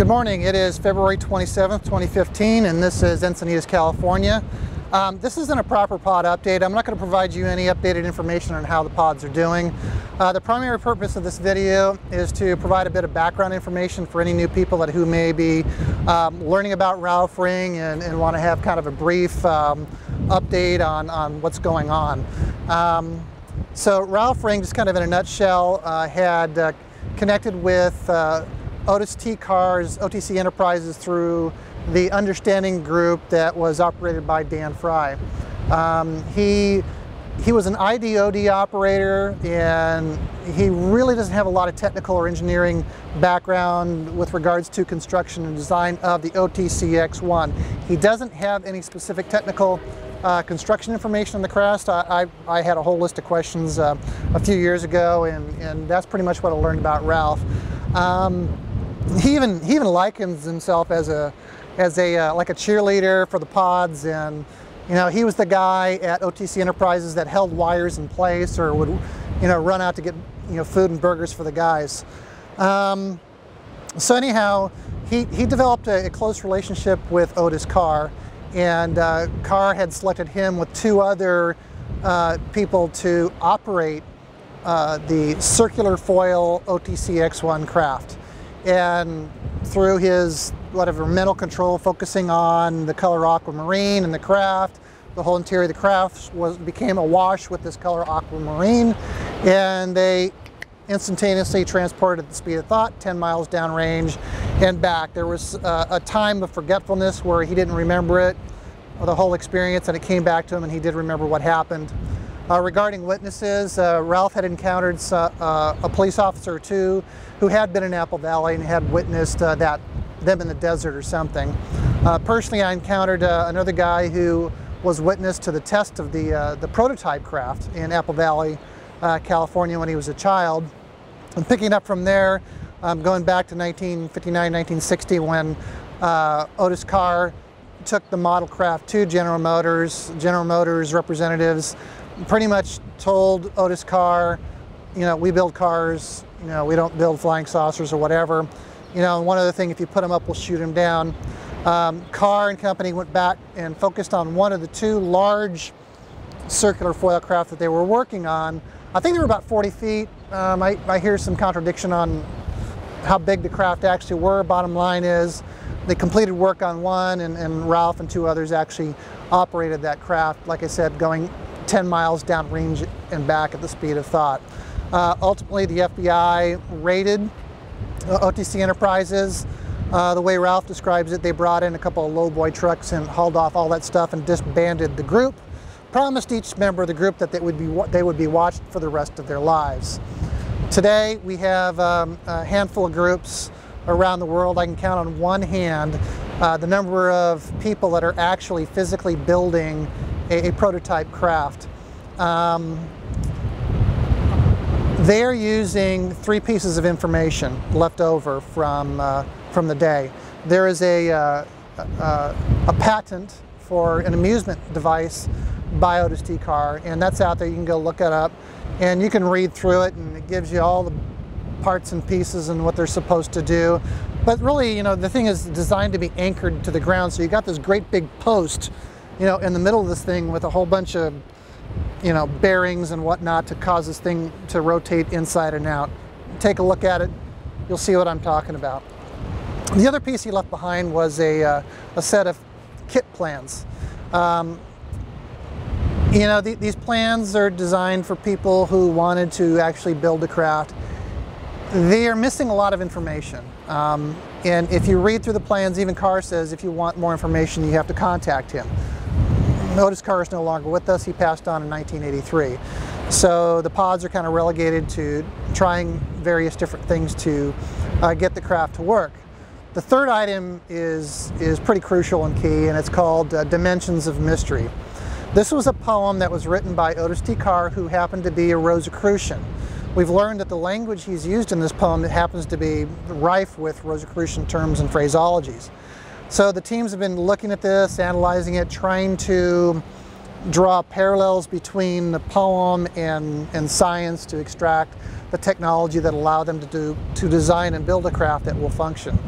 Good morning. It is February 27th, 2015, and this is Encinitas, California. This isn't a proper pod update. I'm not going to provide you any updated information on how the pods are doing. The primary purpose of this video is to provide a bit of background information for any new people who may be learning about Ralph Ring and want to have kind of a brief update on what's going on. So Ralph Ring, just kind of in a nutshell, had connected with Otis T Carr's OTC Enterprises through the Understanding group that was operated by Dan Fry. He was an ID/OD operator, and he really doesn't have a lot of technical or engineering background with regards to construction and design of the OTCX1. He doesn't have any specific technical construction information on the craft. I had a whole list of questions a few years ago, and that's pretty much what I learned about Ralph. He even likens himself as like a cheerleader for the pods, and he was the guy at OTC Enterprises that held wires in place or would run out to get food and burgers for the guys. So anyhow, he developed a close relationship with Otis Carr, and Carr had selected him with two other people to operate the circular foil OTCX1 craft. And through his mental control, focusing on the color aquamarine and the craft, the whole interior of the craft became awash with this color aquamarine, and they instantaneously transported at the speed of thought 10 miles downrange and back. There was a time of forgetfulness where he didn't remember it, or the whole experience, and it came back to him and he did remember what happened. Regarding witnesses, Ralph had encountered a police officer or two who had been in Apple Valley and had witnessed them in the desert or something. Personally, I encountered another guy who was witness to the test of the prototype craft in Apple Valley, California when he was a child. And picking up from there, going back to 1959, 1960 when Otis Carr took the model craft to General Motors. General Motors representatives pretty much told Otis Carr, we build cars, we don't build flying saucers or whatever. One other thing, if you put them up, we'll shoot them down. Carr and company went back and focused on one of the two large circular foil craft that they were working on. I think they were about 40 feet. I hear some contradiction on how big the craft actually were. Bottom line is they completed work on one, and Ralph and two others actually operated that craft, like I said, going 10 miles downrange and back at the speed of thought. Ultimately, the FBI raided OTC Enterprises. The way Ralph describes it, they brought in a couple of lowboy trucks and hauled off all that stuff and disbanded the group. Promised each member of the group that they would be watched for the rest of their lives. Today, we have a handful of groups around the world. I can count on one hand the number of people that are actually physically building a prototype craft. They're using three pieces of information left over from the day. There is a patent for an amusement device by Otis T Carr, and that's out there. You can go look it up, and you can read through it, and it gives you all the parts and pieces and what they're supposed to do. But really, the thing is designed to be anchored to the ground, so you got this great big post in the middle of this thing with a whole bunch of, bearings and whatnot to cause this thing to rotate inside and out. Take a look at it, you'll see what I'm talking about. The other piece he left behind was a set of kit plans. These plans are designed for people who wanted to actually build a craft. They are missing a lot of information. And if you read through the plans, even Carr says if you want more information, you have to contact him. Otis Carr is no longer with us. He passed on in 1983. So the pods are kind of relegated to trying various different things to get the craft to work. The third item is pretty crucial and key, and it's called Dimensions of Mystery. This was a poem that was written by Otis T Carr, who happened to be a Rosicrucian. We've learned that the language he's used in this poem happens to be rife with Rosicrucian terms and phraseologies. So the teams have been looking at this, analyzing it, trying to draw parallels between the poem and science to extract the technology that allowed them to design and build a craft that will function.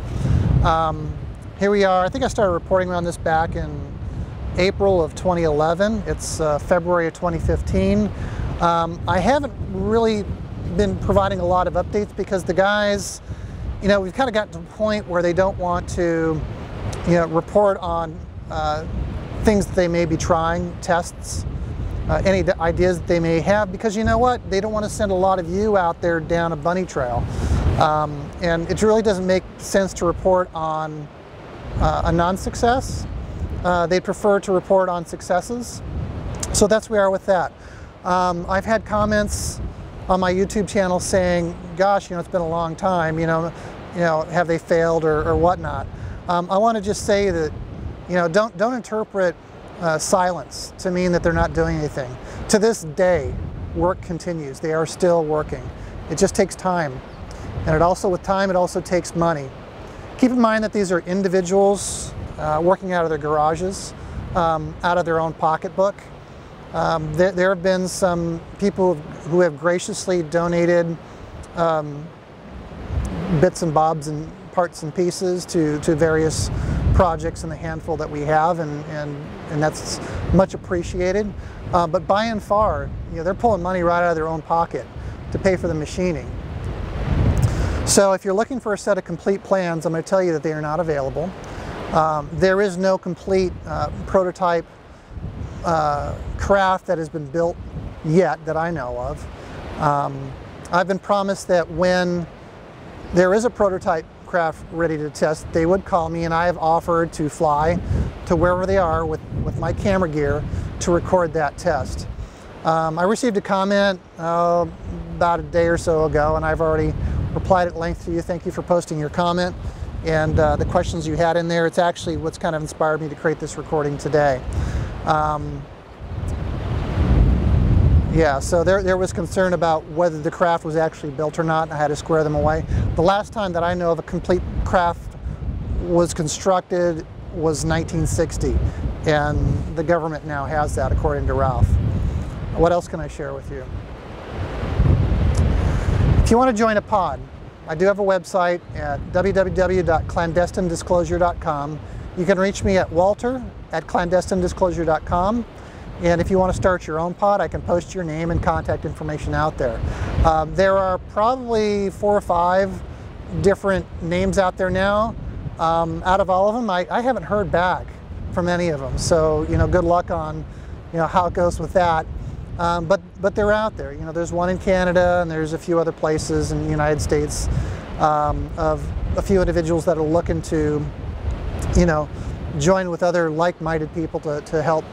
Here we are. I think I started reporting on this back in April of 2011. It's February of 2015. I haven't really been providing a lot of updates because the guys, you know, we've kind of gotten to the point where they don't want to, you know, report on things that they may be trying, tests, any ideas that they may have, because you know what? They don't want to send a lot of you out there down a bunny trail. And it really doesn't make sense to report on a non-success. They prefer to report on successes. So that's where we are with that. I've had comments on my YouTube channel saying, gosh, you know, it's been a long time, you know, have they failed or whatnot. I want to just say that, you know, don't interpret silence to mean that they're not doing anything. To this day, work continues. They are still working. It just takes time. And it also, with time, it also takes money. Keep in mind that these are individuals working out of their garages, out of their own pocketbook. There have been some people who have graciously donated bits and bobs and parts and pieces to various projects in the handful that we have, and that's much appreciated. But by and far, you know, they're pulling money right out of their own pocket to pay for the machining. So if you're looking for a set of complete plans, I'm going to tell you that they are not available. There is no complete prototype craft that has been built yet that I know of. I've been promised that when there is a prototype craft ready to test, they would call me, and I have offered to fly to wherever they are with my camera gear to record that test. I received a comment about a day or so ago, and I've already replied at length to you. Thank you for posting your comment and the questions you had in there. It's actually what's kind of inspired me to create this recording today. Yeah, so there was concern about whether the craft was actually built or not, and I had to square them away. The last time that I know of a complete craft was constructed was 1960, and the government now has that, according to Ralph. What else can I share with you? If you want to join a pod, I do have a website at www.clandestinedisclosure.com. You can reach me at walter@clandestinedisclosure.com. And if you want to start your own pod, I can post your name and contact information out there. There are probably 4 or 5 different names out there now. Out of all of them, I haven't heard back from any of them. So, you know, good luck on, you know, how it goes with that. But they're out there. You know, there's one in Canada, and there's a few other places in the United States of a few individuals that are looking to, you know, join with other like-minded people to help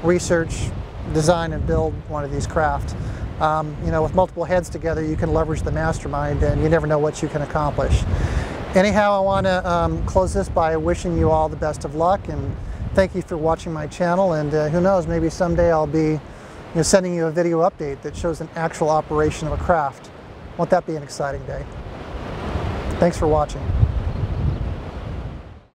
research, design, and build one of these craft. You know, with multiple heads together, you can leverage the mastermind, and you never know what you can accomplish. Anyhow, I want to close this by wishing you all the best of luck, and thank you for watching my channel. And who knows, maybe someday I'll be, you know, sending you a video update that shows an actual operation of a craft. Won't that be an exciting day? Thanks for watching.